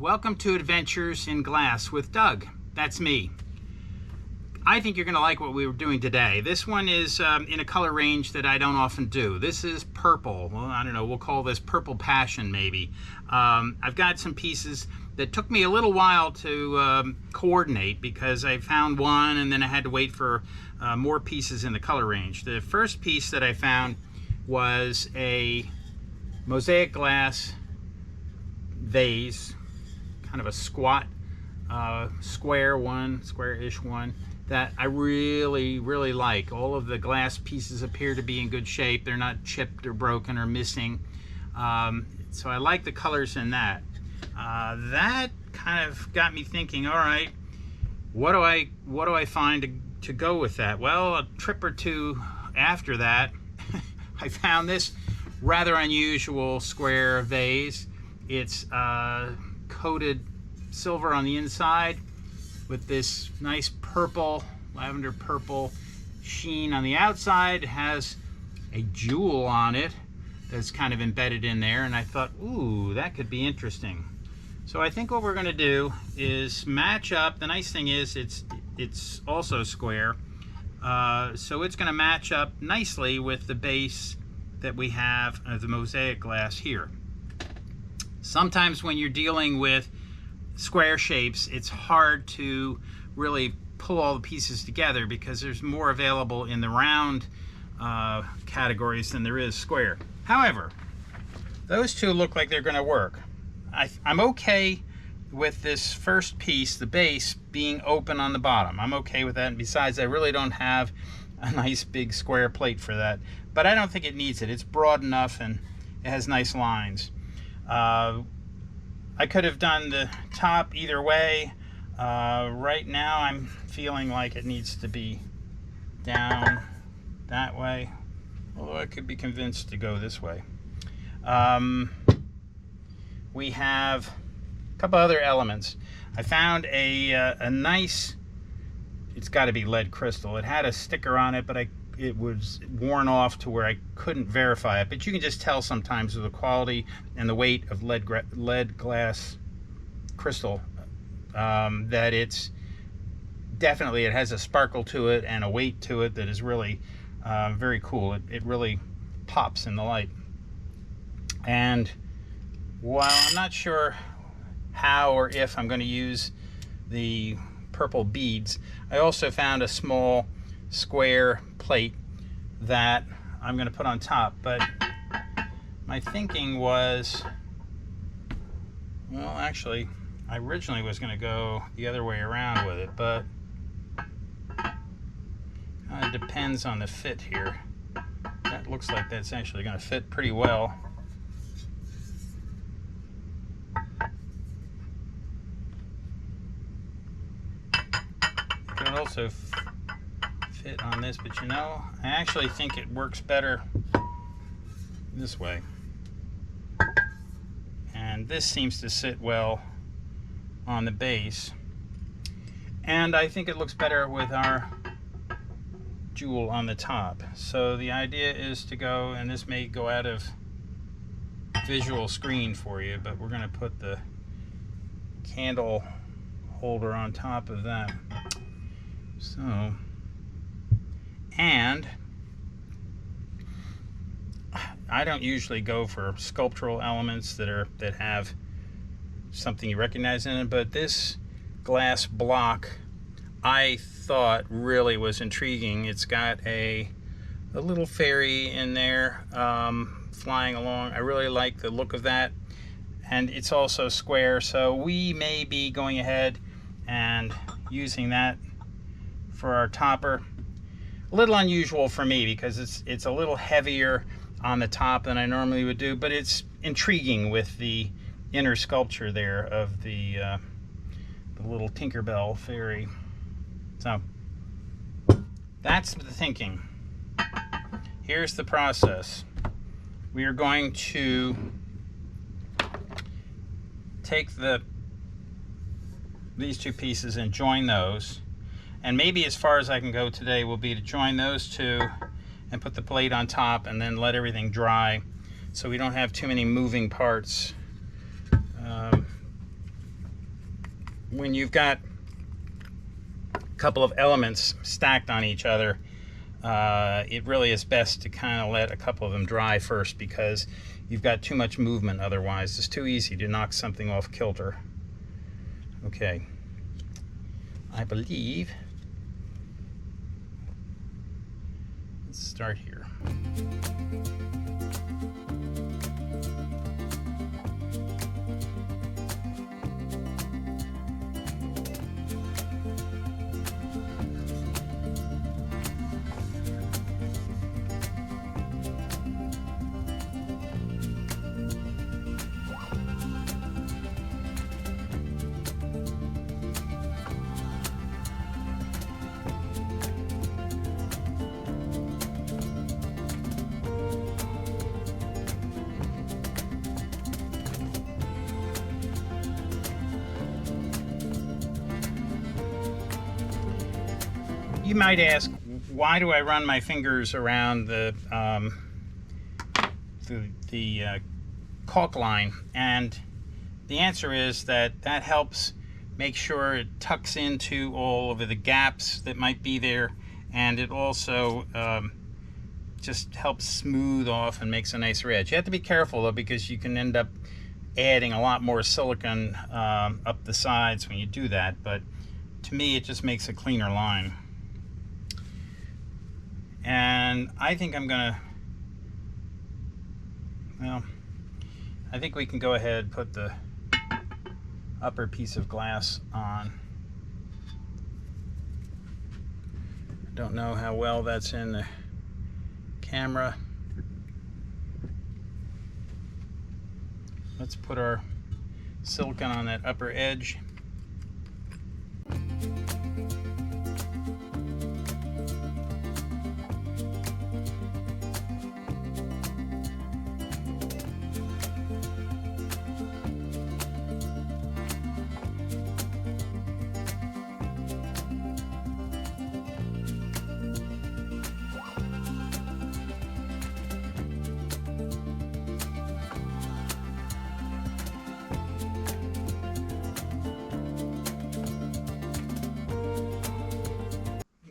welcome to Adventures in Glass with Doug. That's me. I think you're going to like what we were doing today. This one is in a color range that I don't often do. This is purple. Well, I don't know, we'll call this purple passion maybe. I've got some pieces that took me a little while to coordinate because I found one and then I had to wait for more pieces in the color range. The first piece that I found was a mosaic glass vase, kind of a squat square-ish one that I really like. All of the glass pieces appear to be in good shape. They're not chipped or broken or missing. So I like the colors in that. That kind of got me thinking, all right, what do I find to go with that? Well, a trip or two after that, I found this rather unusual square vase. It's coated silver on the inside with this nice purple, lavender purple sheen on the outside. It has a jewel on it that's kind of embedded in there, and I thought, ooh, that could be interesting. So I think what we're going to do is match up. The nice thing is it's also square, so it's going to match up nicely with the base that we have of the mosaic glass here. Sometimes when you're dealing with square shapes, it's hard to really pull all the pieces together because there's more available in the round categories than there is square. However, those two look like they're going to work. I'm okay with this first piece, the base, being open on the bottom. I'm okay with that, and besides, I really don't have a nice big square plate for that, but I don't think it needs it. It's broad enough and it has nice lines. I could have done the top either way. Right now I'm feeling like it needs to be down that way, although I could be convinced to go this way. We have a couple other elements. I found a nice, it's got to be lead crystal. It had a sticker on it, but it was worn off to where I couldn't verify it, but you can just tell sometimes with the quality and the weight of lead glass crystal that it's definitely, it has a sparkle to it and a weight to it that is really very cool. It really pops in the light. And while I'm not sure how or if I'm going to use the purple beads, I also found a small square plate that I'm going to put on top, but my thinking was, well, actually I originally was going to go the other way around with it, but it depends on the fit here. That looks like that's actually going to fit pretty well. It could also fit on this, but you know, I actually think it works better this way, and this seems to sit well on the base, and I think it looks better with our jewel on the top. So the idea is to go, and this may go out of visual screen for you, but we're going to put the candle holder on top of that. So, and I don't usually go for sculptural elements that have something you recognize in it, but this glass block I thought really was intriguing. It's got a little fairy in there flying along. I really like the look of that, and it's also square, so we may be going ahead and using that for our topper. A little unusual for me because it's a little heavier on the top than I normally would do, but it's intriguing with the inner sculpture there of the little Tinkerbell fairy. So that's the thinking. Here's the process. We are going to take these two pieces and join those, and maybe as far as I can go today will be to join those two and put the plate on top and then let everything dry so we don't have too many moving parts. when you've got a couple of elements stacked on each other, it really is best to kind of let a couple of them dry first, because you've got too much movement otherwise. It's too easy to knock something off kilter. Okay, I believe, let's start here. You might ask, why do I run my fingers around the caulk line? And the answer is that helps make sure it tucks into all of the gaps that might be there, and it also just helps smooth off and makes a nicer edge. You have to be careful though, because you can end up adding a lot more silicone up the sides when you do that, but to me it just makes a cleaner line. And I think I'm gonna, well, I think we can go ahead and put the upper piece of glass on. I don't know how well that's in the camera. Let's put our silicone on that upper edge.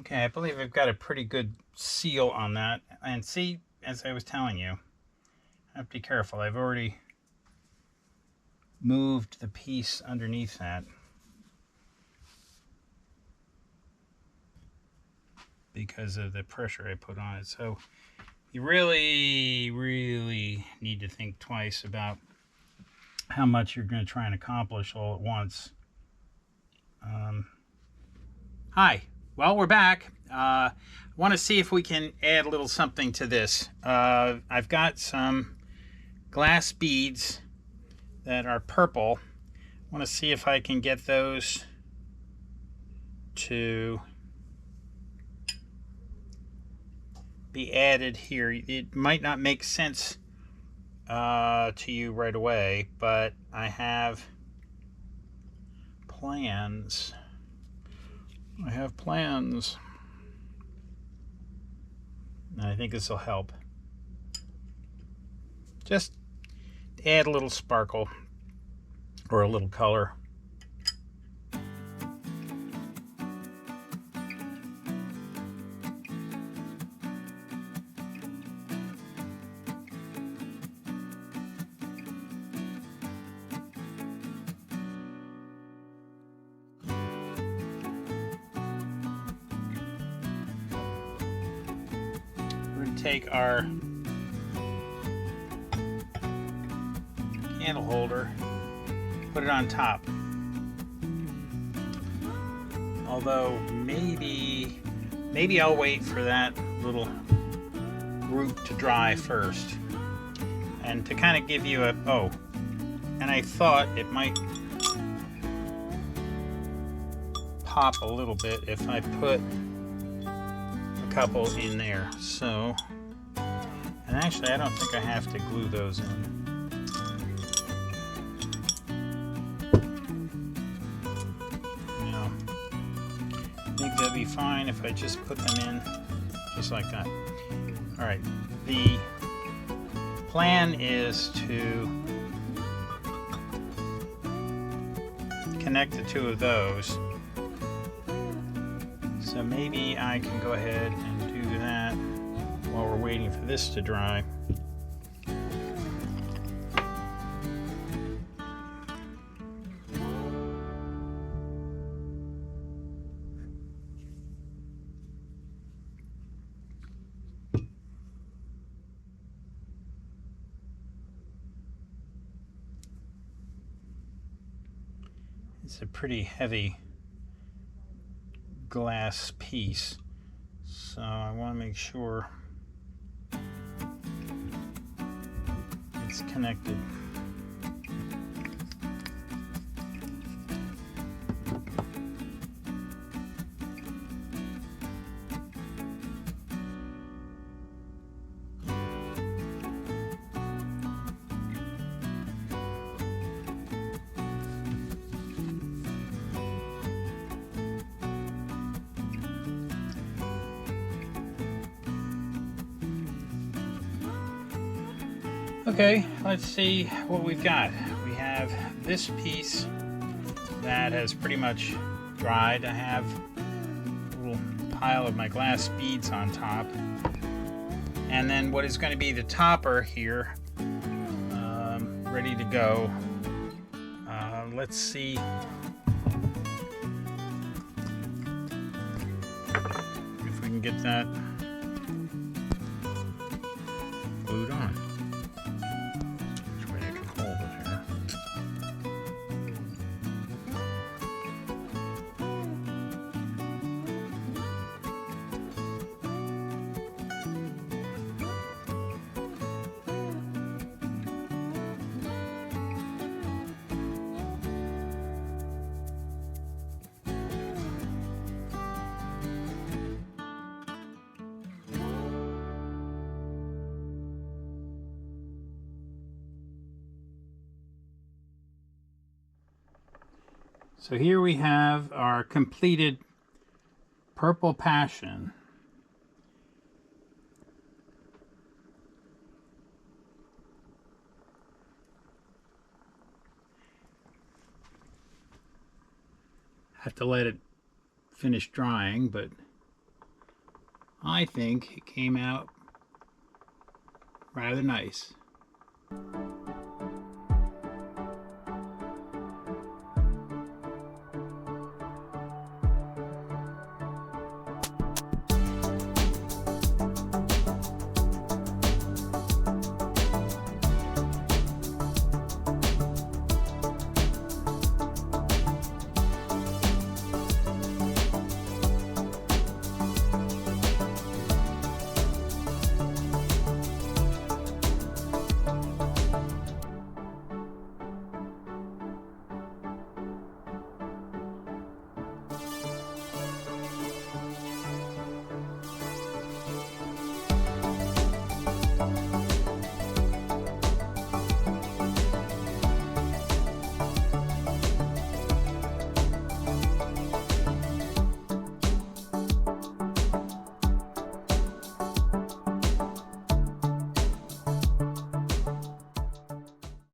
Okay, I believe I've got a pretty good seal on that. And see, as I was telling you, I have to be careful. I've already moved the piece underneath that because of the pressure I put on it. So you really, really need to think twice about how much you're going to try and accomplish all at once. Hi. Well, we're back. I want to see if we can add a little something to this. I've got some glass beads that are purple. I want to see if I can get those to be added here. It might not make sense to you right away, but I have plans. And I think this will help. Just add a little sparkle or a little color. Take our candle holder, put it on top. Although maybe I'll wait for that little group to dry first, and to kind of give you a and I thought it might pop a little bit if I put a couple in there. So, and actually I don't think I have to glue those in. No, I think that'd be fine if I just put them in just like that. All right, the plan is to connect the two of those. So maybe I can go ahead and do that while we're waiting for this to dry. It's a pretty heavy glass piece, so I want to make sure it's connected. Okay, let's see what we've got. We have this piece that has pretty much dried. I have a little pile of my glass beads on top. And then what is going to be the topper here, ready to go. Let's see. If we can get that glued on. So here we have our completed Purple Passion. Have to let it finish drying, but I think it came out rather nice.